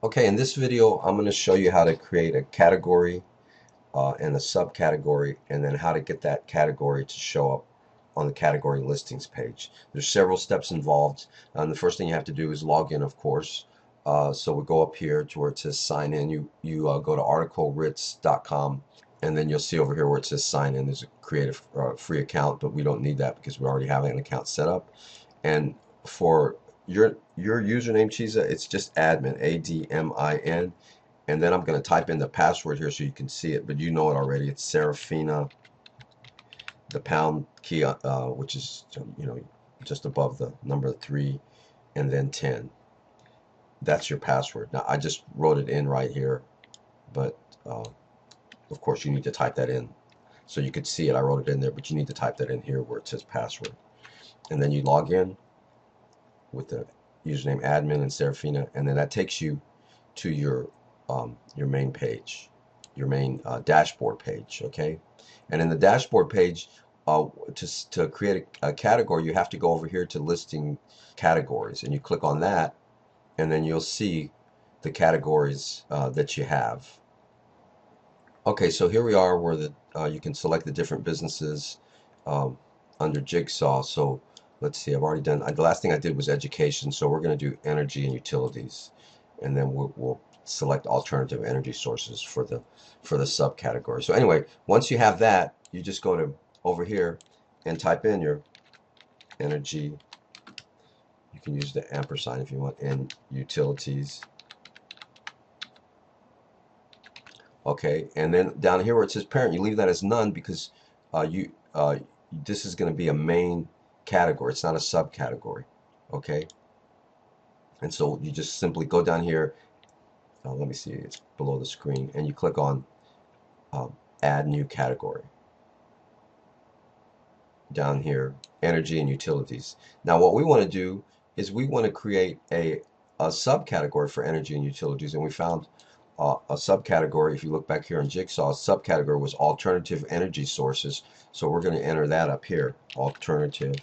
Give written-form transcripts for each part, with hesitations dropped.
Okay, in this video, I'm going to show you how to create a category and a subcategory, and then how to get that category to show up on the category listings page. There's several steps involved. The first thing you have to do is log in, of course. So we go up here to where it says sign in. You go to artritz.com, and then you'll see over here where it says sign in. There's a create a free account, but we don't need that because we already have an account set up. And for your username, Chiza, it's just admin, ADMIN, and then I'm going to type in the password here so you can see it, but you know it already. It's Serafina, the pound key, which is just above the number 3, and then 10. That's your password. Now I just wrote it in right here, but of course you need to type that in so you could see it. I wrote it in there, but you need to type that in here where it says password, and then you log in with the username admin and Serafina, and then that takes you to your main page, your main dashboard page. Okay, and in the dashboard page, to create a category, you have to go over here to listing categories, and you click on that, and then you'll see the categories that you have. Okay, so here we are where you can select the different businesses um, under Jigsaw. So let's see, I've already done, the last thing I did was education, so we're going to do energy and utilities, and then we'll select alternative energy sources for the subcategory. So anyway, once you have that, you just go to over here and type in your energy. You can use the ampersand if you want, and utilities. Okay, and then down here where it says parent, you leave that as none because you this is going to be a main category. It's not a subcategory. Okay, and so you just simply go down here. Let me see, it's below the screen, and you click on um, add new category. Down here, energy and utilities. Now what we want to do is we want to create a subcategory for energy and utilities, and we found a subcategory. If you look back here in Jigsaw, a subcategory was alternative energy sources. So we're going to enter that up here, alternative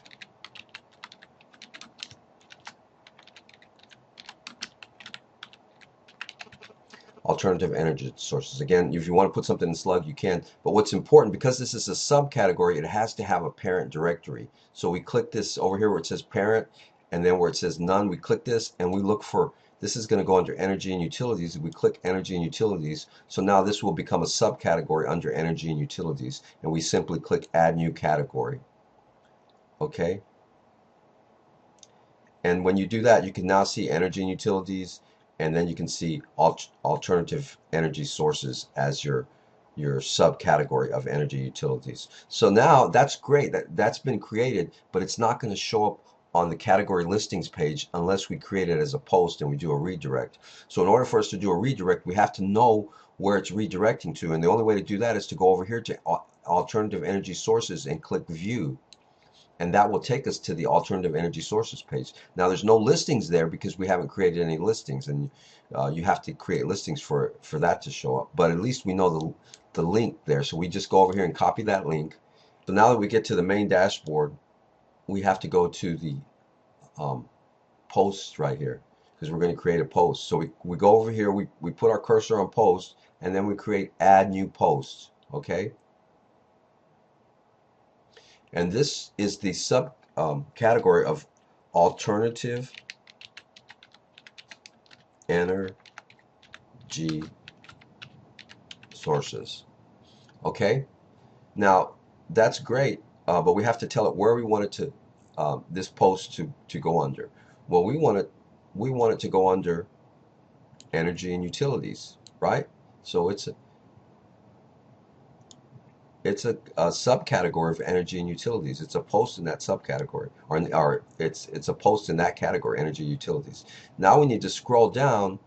energy sources. Again, if you want to put something in slug, you can. But what's important, because this is a subcategory, it has to have a parent directory. So we click this over here where it says parent, and then where it says none, we click this, and we look for, this is going to go under energy and utilities. We click energy and utilities. So now this will become a subcategory under energy and utilities. And we simply click add new category. Okay. And when you do that, you can now see energy and utilities, and then you can see alternative energy sources as your subcategory of energy utilities. So now that's great. That's been created, but it's not going to show up on the category listings page unless we create it as a post and we do a redirect. So in order for us to do a redirect, we have to know where it's redirecting to, and the only way to do that is to go over here to alternative energy sources and click view, and that will take us to the alternative energy sources page. Now there's no listings there because we haven't created any listings, and you have to create listings for that to show up, but at least we know the link there. So we just go over here and copy that link. So now that we get to the main dashboard, we have to go to the posts right here because we're going to create a post. So we go over here, we put our cursor on post, and then we create add new post. Okay, and this is the sub category of alternative energy sources. Okay, now that's great, but we have to tell it where we want it to this post to go under. Well, we want it to go under energy and utilities, right? So it's a subcategory of energy and utilities. It's a post in that subcategory, or it's a post in that category, energy utilities. Now we need to scroll down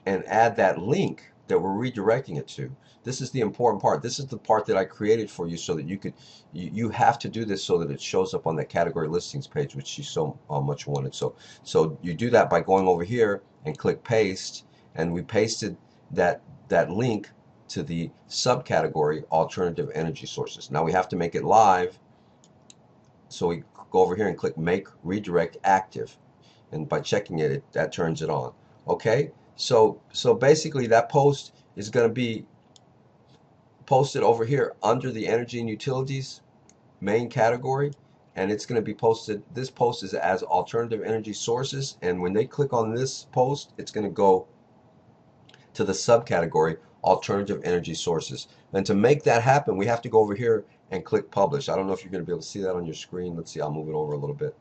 and add that link that we're redirecting it to. This is the important part. This is the part that I created for you so that you have to do this so that it shows up on that category listings page, which you so much wanted. So you do that by going over here and click paste, and we pasted that link to the subcategory alternative energy sources. Now we have to make it live, so we go over here and click make redirect active, and by checking it, that turns it on. Okay, So basically that post is going to be posted over here under the energy and utilities main category, and it's going to be posted. This post is as alternative energy sources, and when they click on this post, it's going to go to the subcategory alternative energy sources. And to make that happen, we have to go over here and click publish. I don't know if you're going to be able to see that on your screen. Let's see, I'll move it over a little bit.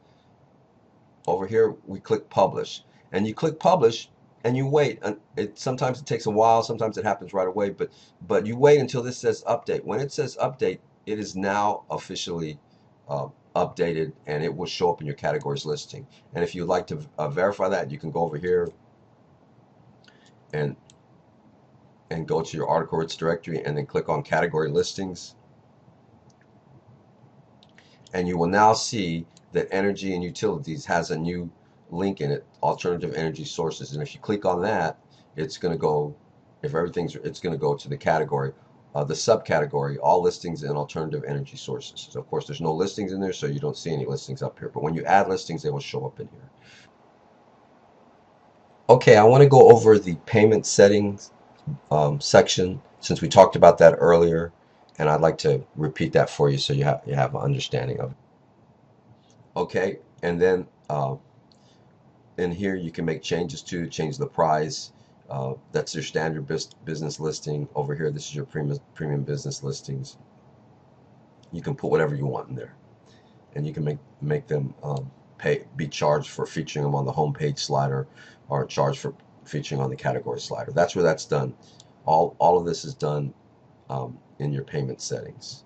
Over here we click publish, and you click publish and you wait. Sometimes it takes a while, sometimes it happens right away, but you wait until this says update. When it says update, it is now officially updated, and it will show up in your categories listing. And if you'd like to verify that, you can go over here and go to your artritz directory and then click on category listings, and you will now see that energy and utilities has a new link in it, alternative energy sources. And if you click on that, it's going to go, it's going to go to the category, the subcategory, all listings and alternative energy sources. So of course there's no listings in there, so you don't see any listings up here, but when you add listings, they will show up in here. Okay, I want to go over the payment settings section, since we talked about that earlier, and I'd like to repeat that for you so you have an understanding of it. Okay, and then in here you can make changes to change the price. That's your standard business listing. Over here, this is your premium business listings. You can put whatever you want in there, and you can make them be charged for featuring them on the homepage slider, or charged for featuring on the category slider. That's where that's done. All of this is done in your payment settings.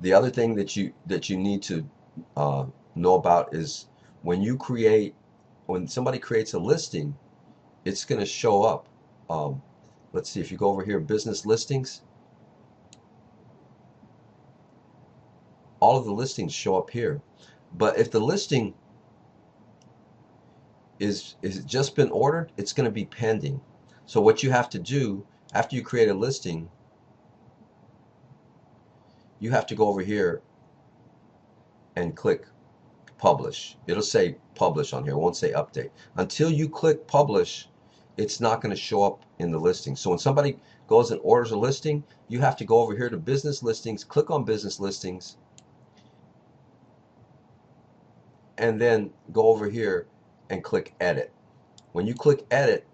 The other thing that you need to know about is when somebody creates a listing, it's going to show up. Let's see, if you go over here, business listings, all of the listings show up here. But if the listing is just been ordered, it's going to be pending. So what you have to do after you create a listing, you have to go over here and click publish. It'll say publish on here. It won't say update. Until you click publish, it's not going to show up in the listing. So when somebody goes and orders a listing, you have to go over here to business listings, click on business listings, and then go over here and click edit. When you click edit,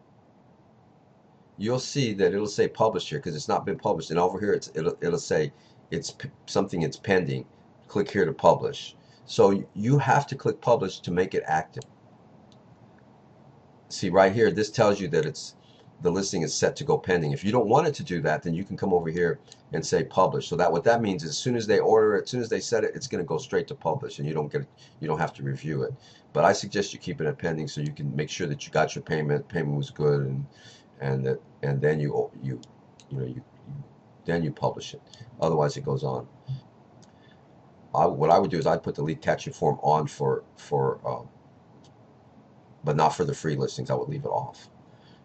you'll see that it'll say published here because it's not been published, and over here it'll say it's something, it's pending. Click here to publish. So you have to click publish to make it active. See right here, this tells you that the listing is set to go pending. If you don't want it to do that, then you can come over here and say publish. So what that means is as soon as they order it, as soon as they set it, it's going to go straight to publish, and you don't have to review it. But I suggest you keeping it pending so you can make sure that you got your payment was good, and then you publish it. Otherwise it goes on. What I would do is I'd put the lead capture form on but not for the free listings. I would leave it off.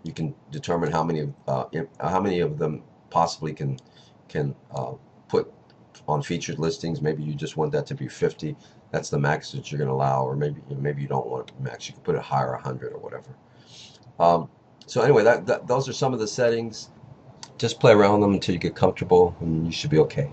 You can determine how many of them possibly can put on featured listings. Maybe you just want that to be 50. That's the max that you're going to allow, or maybe you don't want it max. You can put it higher, 100 or whatever. So anyway, those are some of the settings. Just play around with them until you get comfortable, and you should be okay.